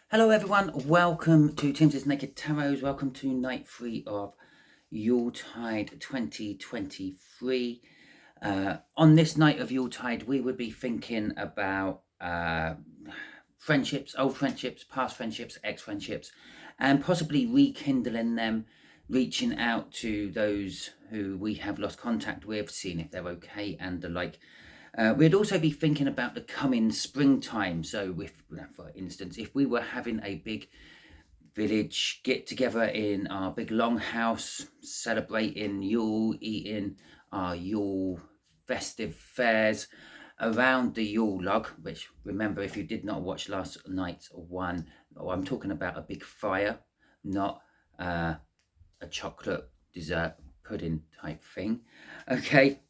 Hello everyone, welcome to Timsy Naked Tarot. Welcome to night 3 of Yuletide 2023. On this night of Yuletide, we would be thinking about friendships, old friendships, past friendships, ex-friendships, and possibly rekindling them, reaching out to those who we have lost contact with, seeing if they're okay and the like. We'd also be thinking about the coming springtime. So, for instance, if we were having a big village get together in our big long house, celebrating Yule, eating our Yule festive fares around the Yule log, which, remember, if you did not watch last night's one, I'm talking about a big fire, not a chocolate dessert pudding type thing. Okay.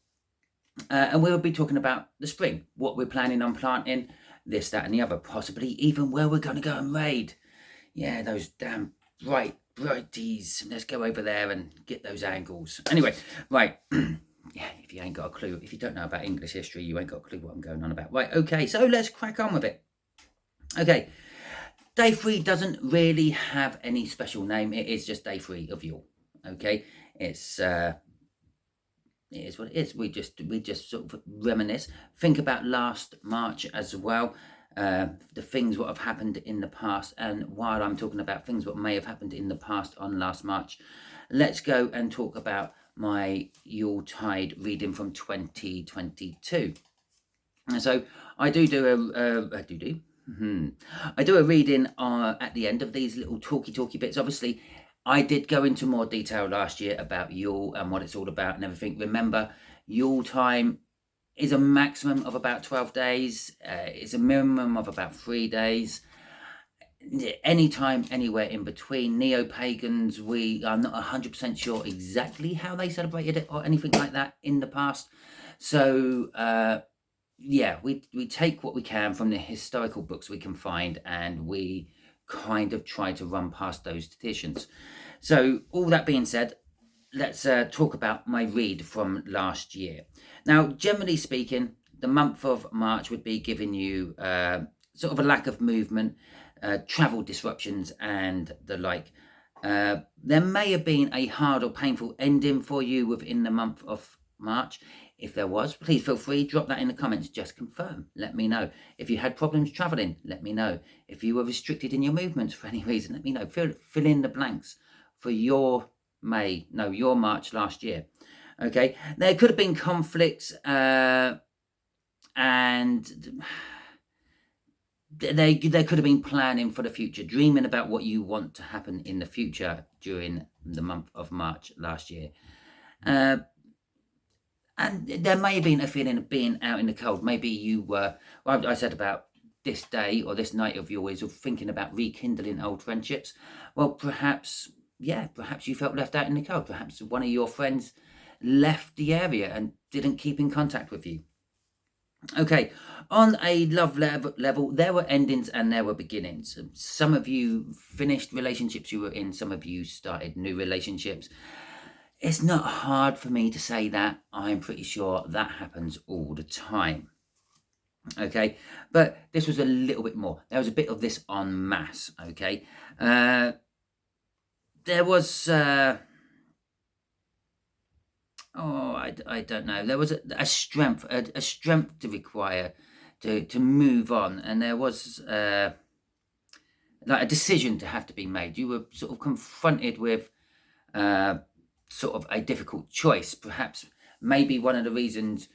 And we'll be talking about the spring, what we're planning on planting, this, that, and the other, possibly even where we're going to go and raid. Yeah, those damn brighties. Let's go over there and get those angles. Anyway, right. Yeah, if you ain't got a clue, if you don't know about English history, you ain't got a clue what I'm going on about. Right, okay, so let's crack on with it. Okay, day 3 doesn't really have any special name. It is just day 3 of Yule. Okay, it is what it is. We just sort of reminisce, think about last March as well, the things what have happened in the past. And while I'm talking about things what may have happened in the past on last March, let's go and talk about my Yuletide reading from 2022. And so I do a reading at the end of these little talky bits. Obviously, I did go into more detail last year about Yule and what it's all about and everything. Remember, Yule time is a maximum of about 12 days. It's a minimum of about 3 days. Anytime, anywhere in between. Neo-pagans, we are not 100% sure exactly how they celebrated it or anything like that in the past. So, yeah, we take what we can from the historical books we can find, and we kind of try to run past those traditions. So all that being said, let's talk about my read from last year. Now, generally speaking, the month of March would be giving you sort of a lack of movement, travel disruptions and the like. There may have been a hard or painful ending for you within the month of March. If there was, please feel free, drop that in the comments, just confirm, let me know. If you had problems traveling, let me know. If you were restricted in your movements for any reason, let me know. Fill in the blanks for your March last year. Okay, there could have been conflicts and there could have been planning for the future, dreaming about what you want to happen in the future during the month of March last year. And there may have been a feeling of being out in the cold. Maybe you were, well, I said about this day or this night of yours of thinking about rekindling old friendships. Well, perhaps you felt left out in the cold. Perhaps one of your friends left the area and didn't keep in contact with you. Okay, on a love level, there were endings and there were beginnings. Some of you finished relationships you were in, some of you started new relationships. It's not hard for me to say that. I'm pretty sure that happens all the time. Okay, but this was a little bit more. There was a bit of this en masse. Okay, there was I don't know. There was a strength to require to move on, and there was like a decision to have to be made. You were sort of confronted with sort of a difficult choice. Perhaps maybe one of the reasons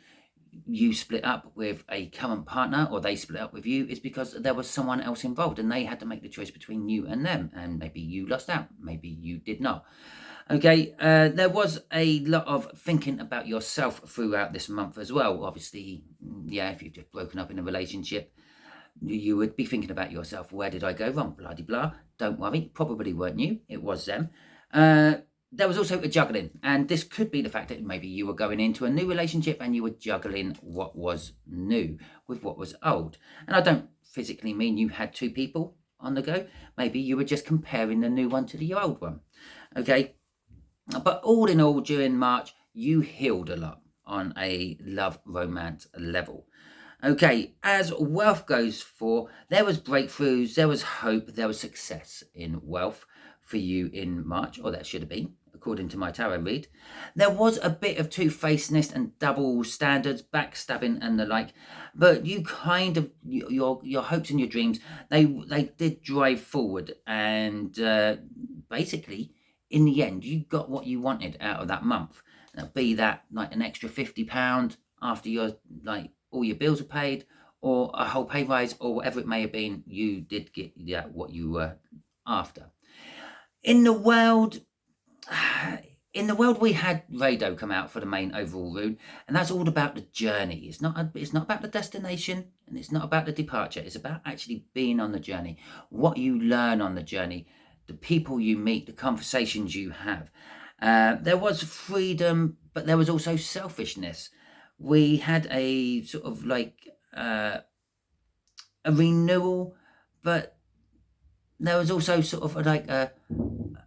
you split up with a current partner or they split up with you is because there was someone else involved and they had to make the choice between you and them, and maybe you lost out, maybe you did not. Okay, there was a lot of thinking about yourself throughout this month as well. Obviously, yeah, if you've just broken up in a relationship, you would be thinking about yourself. Where did I go wrong? Blah, de blah. Don't worry, probably weren't you. It was them. There was also a juggling, and this could be the fact that maybe you were going into a new relationship and you were juggling what was new with what was old. And I don't physically mean you had two people on the go. Maybe you were just comparing the new one to the old one. Okay, but all in all, during March, you healed a lot on a love romance level. Okay, as wealth goes for, there was breakthroughs, there was hope, there was success in wealth for you in March, or that should have been, according to my tarot read. There was a bit of two-facedness and double standards, backstabbing and the like, but you kind of, your hopes and your dreams, they did drive forward, and basically, in the end, you got what you wanted out of that month. Now, be that like an extra £50 after your all your bills are paid, or a whole pay rise, or whatever it may have been, you did get what you were after. In the world, we had Rado come out for the main overall rune, and that's all about the journey. It's not about the destination, and it's not about the departure. It's about actually being on the journey, what you learn on the journey, the people you meet, the conversations you have. There was freedom, but there was also selfishness. We had a sort of a renewal, but there was also sort of a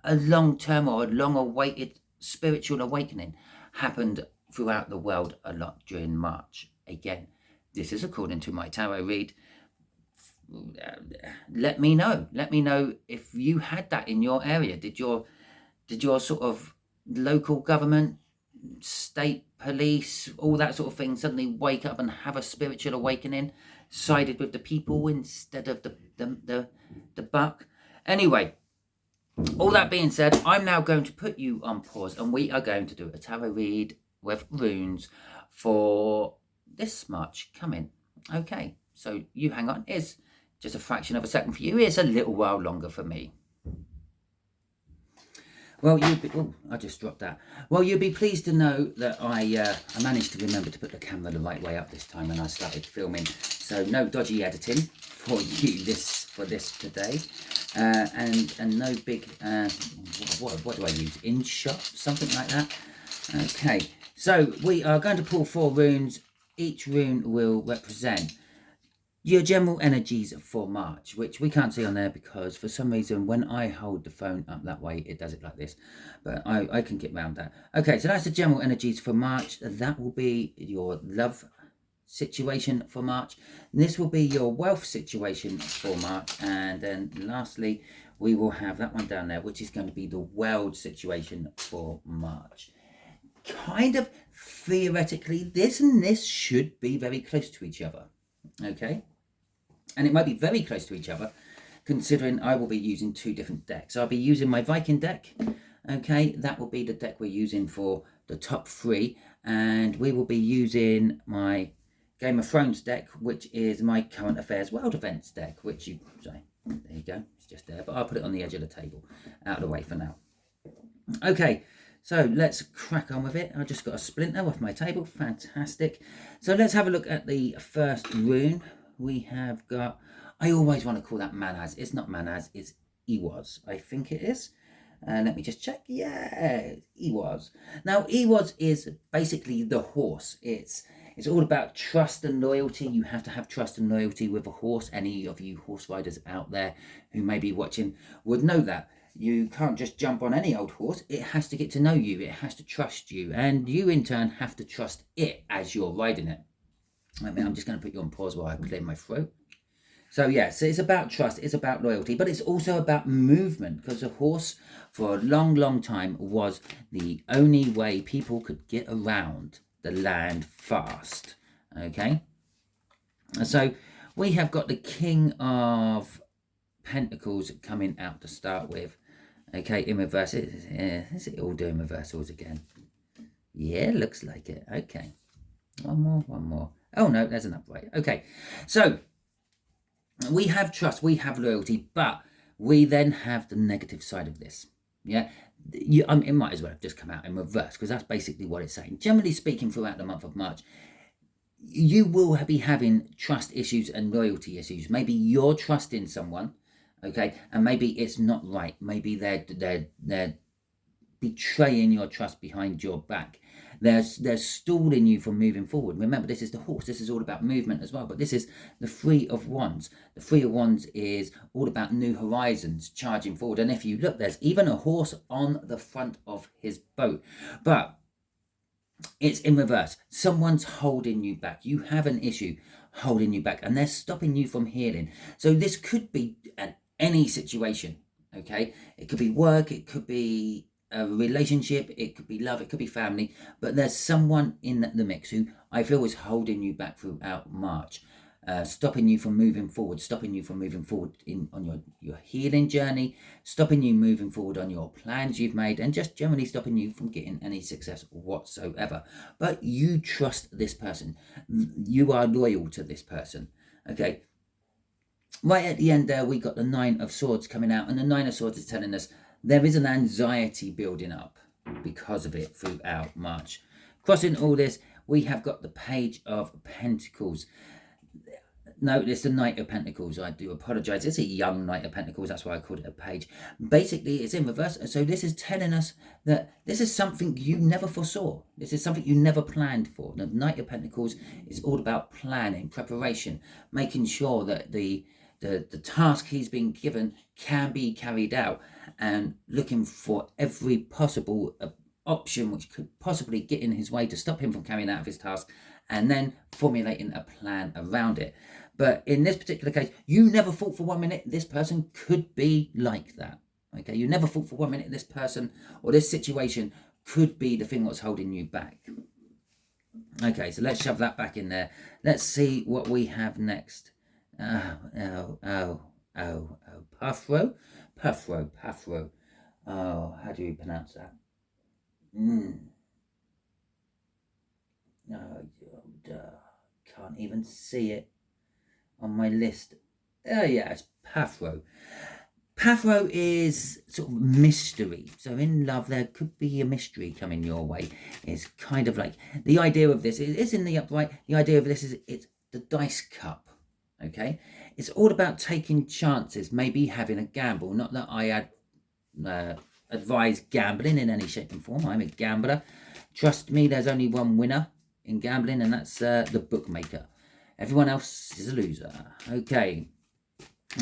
long-term or a long-awaited spiritual awakening happened throughout the world a lot during March. Again, this is according to my tarot read. Let me know if you had that in your area. Did your sort of local government, state police, all that sort of thing suddenly wake up and have a spiritual awakening, sided with the people instead of the buck? Anyway, all that being said, I'm now going to put you on pause, and we are going to do a tarot read with runes for this March coming. Okay, so you hang on. It's just a fraction of a second for you. It's a little while longer for me. Well, I just dropped that. Well, you'll be pleased to know that I managed to remember to put the camera the right way up this time when I started filming. So no dodgy editing for you for this today, and no big what do I use? InShot, something like that. Okay, so we are going to pull 4 runes. Each rune will represent your general energies for March, which we can't see on there because for some reason when I hold the phone up that way, it does it like this, but I can get around that. Okay, so that's the general energies for March. That will be your love situation for March. And this will be your wealth situation for March. And then lastly, we will have that one down there, which is going to be the world situation for March. Kind of theoretically, this and this should be very close to each other. Okay. And it might be very close to each other, considering I will be using 2 different decks. I'll be using my Viking deck. Okay, that will be the deck we're using for the top 3. And we will be using my Game of Thrones deck, which is my Current Affairs World Events deck, there you go, it's just there. But I'll put it on the edge of the table, out of the way for now. Okay, so let's crack on with it. I just got a splinter off my table, fantastic. So let's have a look at the first rune. We have got, I always want to call that Manaz. It's not Manaz, it's Ewaz, I think it is. Let me just check. Yeah, Ewaz. Now, Ewaz is basically the horse. It's all about trust and loyalty. You have to have trust and loyalty with a horse. Any of you horse riders out there who may be watching would know that. You can't just jump on any old horse. It has to get to know you. It has to trust you. And you, in turn, have to trust it as you're riding it. I'm just going to put you on pause while I clear my throat. So yeah, so it's about trust, it's about loyalty, but it's also about movement, because a horse for a long, long time was the only way people could get around the land fast. Okay, so we have got the King of Pentacles coming out to start with. Okay, in reverse. Is it all doing reversals again? Yeah, looks like it. Okay, one more. Oh no, there's an upright. Okay, so we have trust, we have loyalty, but we then have the negative side of this. Yeah, it might as well have just come out in reverse, because that's basically what it's saying. Generally speaking, throughout the month of March, you will be having trust issues and loyalty issues. Maybe you're trusting someone, okay, and maybe it's not right. Maybe they're betraying your trust behind your back. They're stalling you from moving forward. Remember, this is the horse. This is all about movement as well. But this is the Three of Wands. The Three of Wands is all about new horizons, charging forward. And if you look, there's even a horse on the front of his boat. But it's in reverse. Someone's holding you back. You have an issue holding you back, and they're stopping you from healing. So this could be any situation, okay? It could be work, it could be a relationship, it could be love, it could be family, but there's someone in the mix who I feel is holding you back throughout March, stopping you from moving forward, on your healing journey, stopping you moving forward on your plans you've made, and just generally stopping you from getting any success whatsoever. But you trust this person. You are loyal to this person, okay? Right at the end there, we got the Nine of Swords coming out, and the Nine of Swords is telling us there is an anxiety building up because of it throughout March. Crossing all this, we have got the Page of Pentacles. No, it's the Knight of Pentacles. I do apologise. It's a young Knight of Pentacles. That's why I called it a page. Basically, it's in reverse. So this is telling us that this is something you never foresaw. This is something you never planned for. The Knight of Pentacles is all about planning, preparation, making sure that the task he's been given can be carried out, and looking for every possible option which could possibly get in his way to stop him from carrying out his task, and then formulating a plan around it. But in this particular case, you never thought for 1 minute this person could be like that. Okay, you never thought for 1 minute this person or this situation could be the thing that's holding you back. Okay, so let's shove that back in there. Let's see what we have next. Puffro. Oh, how do you pronounce that? Can't even see it on my list. Oh yeah, it's Puffro. Puffro is sort of mystery. So in love, there could be a mystery coming your way. It's kind of like the idea of this is in the upright. The idea of this is it's the dice cup. Okay, it's all about taking chances, maybe having a gamble. Not that I advise gambling in any shape and form. I'm a gambler. Trust me, there's only one winner in gambling, and that's the bookmaker. Everyone else is a loser. Okay,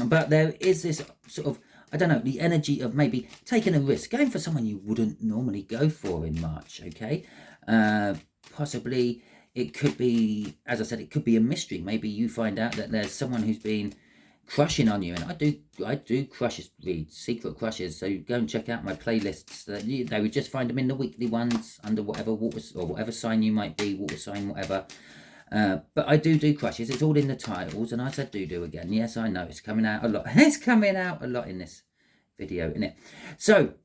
but there is this sort of, I don't know, the energy of maybe taking a risk, going for someone you wouldn't normally go for in March. Okay, possibly it could be, as I said, it could be a mystery. Maybe you find out that there's someone who's been crushing on you, and I do crushes, read secret crushes, so go and check out my playlists. They would just find them in the weekly ones under whatever water or whatever sign you might be, water sign, whatever. But I do crushes. It's all in the titles, and I said do again. Yes, I know it's coming out a lot. It's coming out a lot in this video, isn't it? So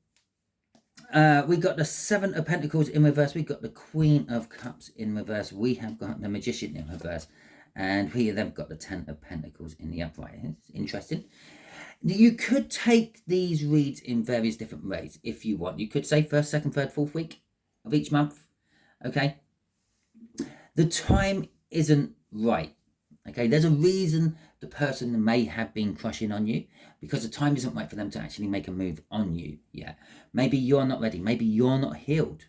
we got the Seven of Pentacles in reverse. We got the Queen of Cups in reverse. We have got the Magician in reverse, and we have got the Ten of Pentacles in the upright. It's interesting. You could take these reads in various different ways if you want. You could say first, second, third, fourth week of each month. Okay. The time isn't right. Okay, there's a reason the person may have been crushing on you, because the time isn't right for them to actually make a move on you. Yeah, maybe you're not ready. Maybe you're not healed.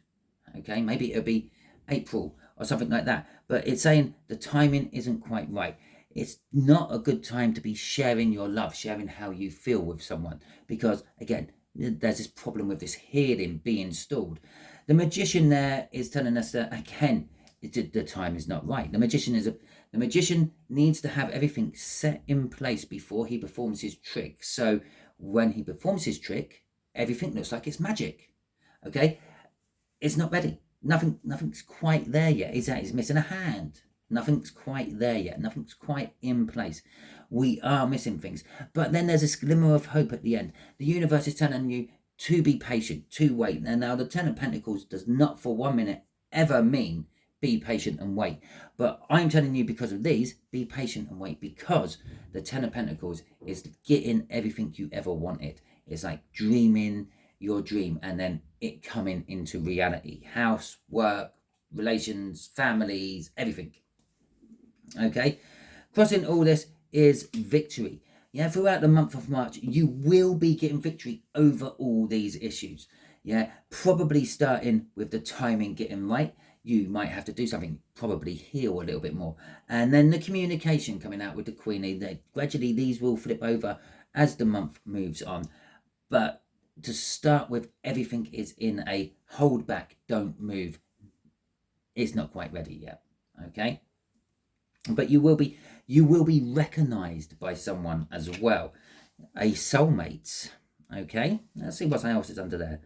Okay, maybe it'll be April or something like that. But it's saying the timing isn't quite right. It's not a good time to be sharing your love, sharing how you feel with someone, because again, there's this problem with this healing being stalled. The Magician there is telling us that again, the time is not right. The magician needs to have everything set in place before he performs his trick. So when he performs his trick, everything looks like it's magic. Okay, it's not ready. Nothing's quite there yet. He's missing a hand. Nothing's quite there yet. Nothing's quite in place. We are missing things. But then there's this glimmer of hope at the end. The universe is telling you to be patient, to wait. And now the Ten of Pentacles does not for 1 minute ever mean be patient and wait. But I'm telling you, because of these, be patient and wait, because the Ten of Pentacles is getting everything you ever wanted. It's like dreaming your dream and then it coming into reality. House, work, relations, families, everything. Okay, crossing all this is victory. Yeah, throughout the month of March, you will be getting victory over all these issues. Yeah, probably starting with the timing getting right. You might have to do something, probably heal a little bit more. And then the communication coming out with the Queenie. Gradually, these will flip over as the month moves on. But to start with, everything is in a hold back, don't move. It's not quite ready yet. Okay. but you will be recognized by someone as well, a soulmate. Okay, let's see what else is under there.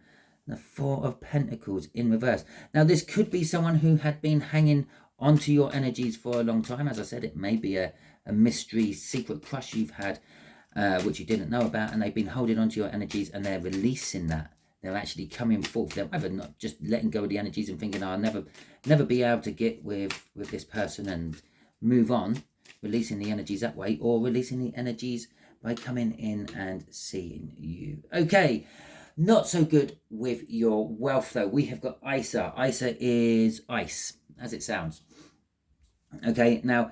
The Four of Pentacles in reverse. Now, this could be someone who had been hanging onto your energies for a long time. As I said, it may be a mystery, secret crush you've had, which you didn't know about, and they've been holding onto your energies, and they're releasing that. They're actually coming forth. They're either not just letting go of the energies and thinking, oh, I'll never be able to get with this person and move on, releasing the energies that way, or releasing the energies by coming in and seeing you. Okay. Not so good with your wealth, though. We have got Isa. Isa is ice, as it sounds. Okay, now,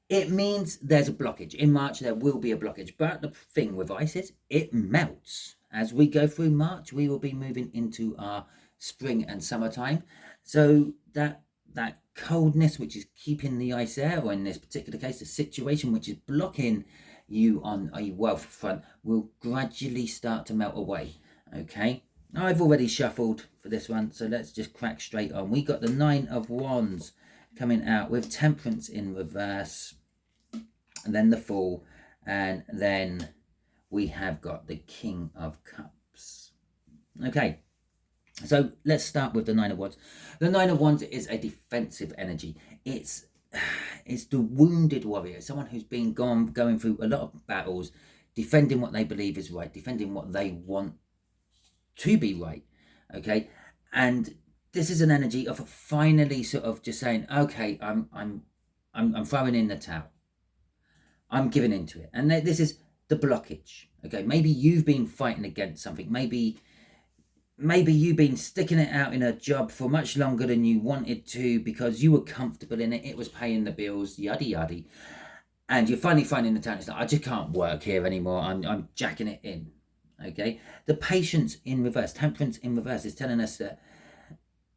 it means there's a blockage. In March, there will be a blockage. But the thing with ice is it melts. As we go through March, we will be moving into our spring and summertime. So that coldness, which is keeping the ice there, or in this particular case, the situation which is blocking you on a wealth front, will gradually start to melt away. Okay, I've already shuffled for this one, so let's just crack straight on. We got the Nine of Wands coming out with Temperance in reverse, and then the Fool, and then we have got the King of Cups. Okay, so let's start with the Nine of Wands. The Nine of Wands is a defensive energy. It's the wounded warrior, someone who's been going through a lot of battles, defending what they believe is right, defending what they want to be right. Okay, and this is an energy of finally sort of just saying, okay, I'm throwing in the towel, I'm giving into it. And this is the blockage. Okay, maybe you've been fighting against something, maybe you've been sticking it out in a job for much longer than you wanted to because you were comfortable in it, it was paying the bills, yada yada, and you're finally finding the towel. It's like, I just can't work here anymore, I'm jacking it in. Okay, the Patience in reverse, Temperance in reverse, is telling us that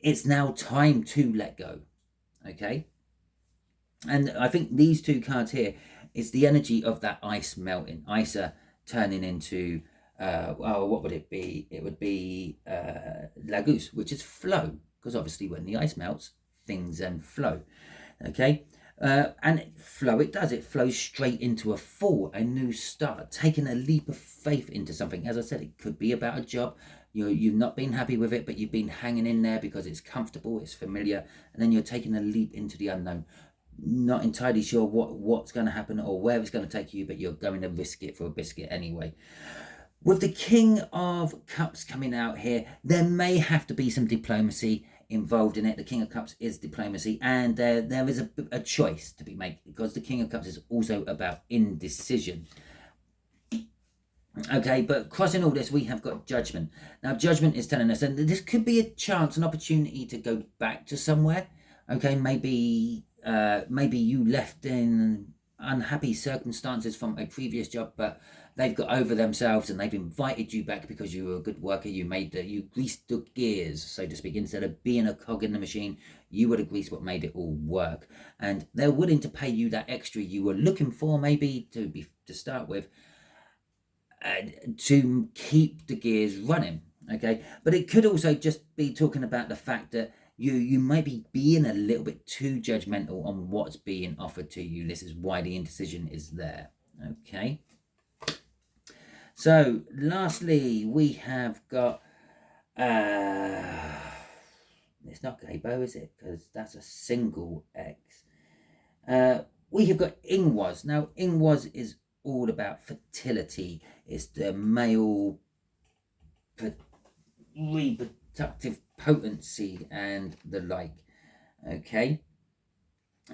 it's now time to let go. Okay, and I think these two cards here is the energy of that ice melting, Isa turning into what would it be? It would be Laguz, which is flow, because obviously when the ice melts, things then flow. Okay, and flow, it does. It flows straight into a fall, a new start, taking a leap of faith into something. As I said, it could be about a job. You've not been happy with it, but you've been hanging in there because it's comfortable, it's familiar, and then you're taking a leap into the unknown. Not entirely sure what's going to happen or where it's going to take you, but you're going to risk it for a biscuit anyway. With the King of Cups coming out here, there may have to be some diplomacy involved in it. The King of Cups is diplomacy, and there is a choice to be made, because the King of Cups is also about indecision. Okay, but crossing all this, we have got Judgment. Now, Judgment is telling us, and this could be a chance, an opportunity to go back to somewhere. Okay, maybe you left in unhappy circumstances from a previous job, but they've got over themselves and they've invited you back because you were a good worker. You greased the gears, so to speak. Instead of being a cog in the machine, you would have greased what made it all work. And they're willing to pay you that extra you were looking for, maybe to start with, to keep the gears running. Okay, but it could also just be talking about the fact that you might be being a little bit too judgmental on what's being offered to you. This is why the indecision is there. Okay. So, lastly, we have got, it's not Gabo, is it? Because that's a single X. We have got Ingwas. Now, Ingwas is all about fertility. It's the male reproductive potency and the like. Okay.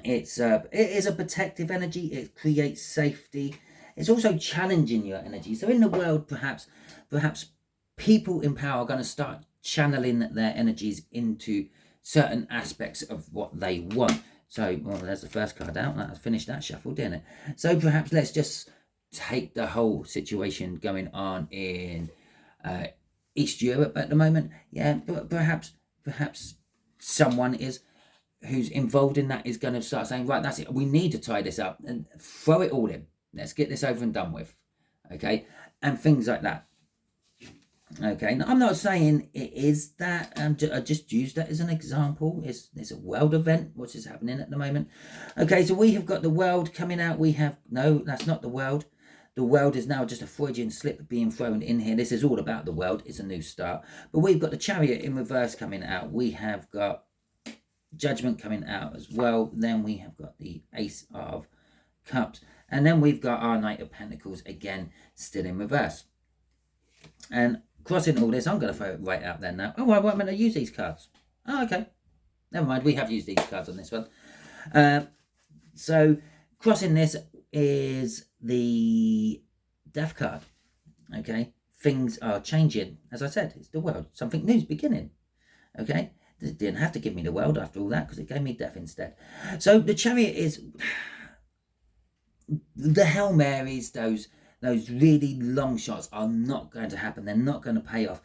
It is a protective energy. It creates safety. It's also challenging your energy. So in the world, perhaps people in power are going to start channeling their energies into certain aspects of what they want. So, well, there's the first card out. That finished that shuffle, didn't it? So perhaps let's just take the whole situation going on in East Europe at the moment. Yeah, but perhaps someone who's involved in that is going to start saying, right, that's it. We need to tie this up and throw it all in. Let's get this over and done with. Okay, and things like that. Okay, now, I'm not saying it is that. I just used that as an example. It's a world event, what is happening at the moment. Okay, so we have got the world coming out. We have, no, that's not the world. The world is now just a Freudian slip being thrown in here. This is all about the world. It's a new start. But we've got the Chariot in reverse coming out. We have got Judgment coming out as well. Then we have got the Ace of Cups. And then we've got our Knight of Pentacles again, still in reverse. And crossing all this, I'm going to throw it right out there now. Oh, I wasn't going to use these cards. Oh, okay. Never mind, we have used these cards on this one. So crossing this is the Death card. Okay, things are changing. As I said, it's the world. Something new's beginning. Okay, it didn't have to give me the world after all that, because it gave me death instead. So the Chariot is the Hail Marys, those really long shots are not going to happen. They're not going to pay off.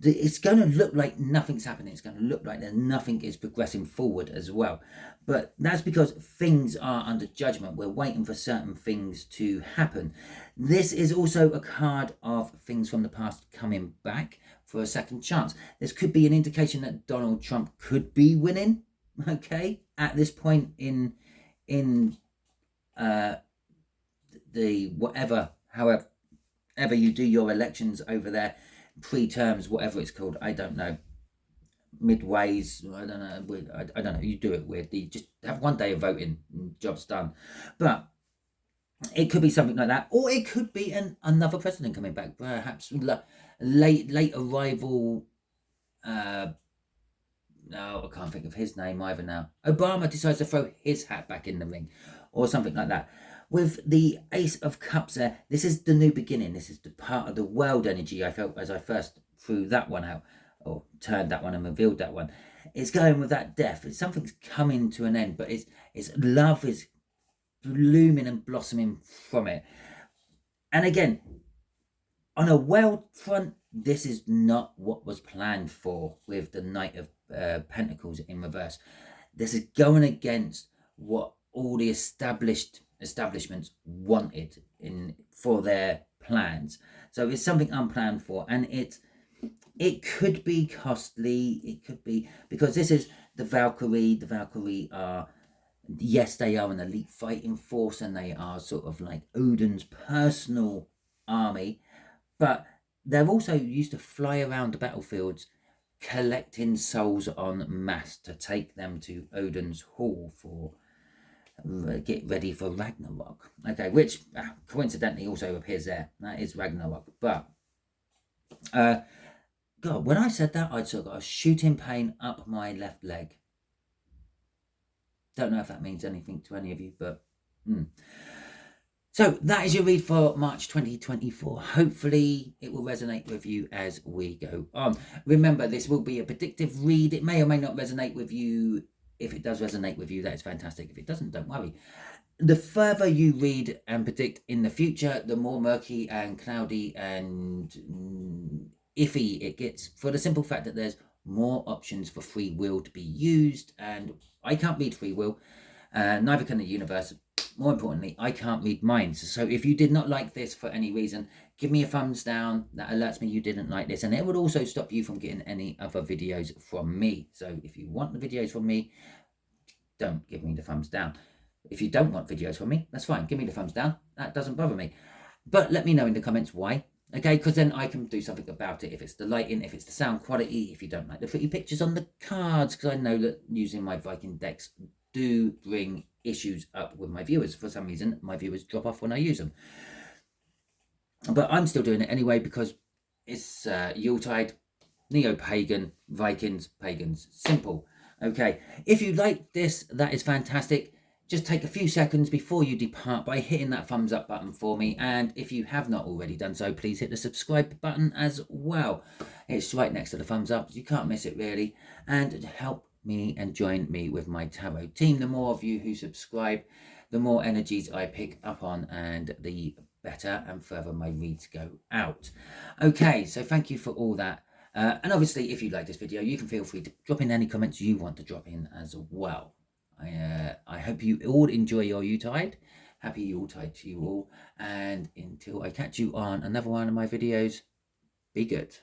It's going to look like nothing's happening. It's going to look like nothing is progressing forward as well. But that's because things are under judgment. We're waiting for certain things to happen. This is also a card of things from the past coming back for a second chance. This could be an indication that Donald Trump could be winning, okay, at this point in the however you do your elections over there, pre-terms, whatever it's called, I don't know, midways, I don't know, you do it weirdly, just have one day of voting, job's done. But it could be something like that, or it could be another president coming back, perhaps late arrival. No, I can't think of his name either now. Obama decides to throw his hat back in the ring, or something like that. With the Ace of Cups there, this is the new beginning. This is the part of the world energy I felt as I first threw that one out, or turned that one and revealed that one. It's going with that death. It's something's coming to an end, but it's love is blooming and blossoming from it. And again, on a world front, this is not what was planned for with the Knight of Pentacles in reverse. This is going against what all the establishments wanted for their plans. So it's something unplanned for, and it could be costly. It could be, because this is the Valkyrie. The Valkyrie are, yes, they are an elite fighting force, and they are sort of like Odin's personal army, but they're also used to fly around the battlefields collecting souls en masse to take them to Odin's hall for get ready for Ragnarok. Okay, which coincidentally also appears there. That is Ragnarok. But God, when I said that, I'd sort of got a shooting pain up my left leg. Don't know if that means anything to any of you, but So that is your read for March 2024. Hopefully it will resonate with you as we go on. Remember, this will be a predictive read. It may or may not resonate with you. If it does resonate with you, that is fantastic. If it doesn't, don't worry. The further you read and predict in the future, the more murky and cloudy and iffy it gets, for the simple fact that there's more options for free will to be used. And I can't read free will, neither can the universe. More importantly, I can't read minds. So if you did not like this for any reason, give me a thumbs down. That alerts me you didn't like this. And it would also stop you from getting any other videos from me. So if you want the videos from me, don't give me the thumbs down. If you don't want videos from me, that's fine. Give me the thumbs down. That doesn't bother me. But let me know in the comments why. Okay, because then I can do something about it. If it's the lighting, if it's the sound quality, if you don't like the pretty pictures on the cards, because I know that using my Viking decks do bring issues up with my viewers. For some reason, my viewers drop off when I use them. But I'm still doing it anyway, because it's Yuletide, neo-pagan, Vikings, pagans. Simple. Okay, if you like this, that is fantastic. Just take a few seconds before you depart by hitting that thumbs up button for me. And if you have not already done so, please hit the subscribe button as well. It's right next to the thumbs up. You can't miss it really. And help me and join me with my tarot team. The more of you who subscribe, the more energies I pick up on, and the better and further my reads go out. Okay, so thank you for all that. And obviously, if you like this video, you can feel free to drop in any comments you want to drop in as well. I hope you all enjoy your Yuletide. Happy Yuletide to you all. And until I catch you on another one of my videos, be good.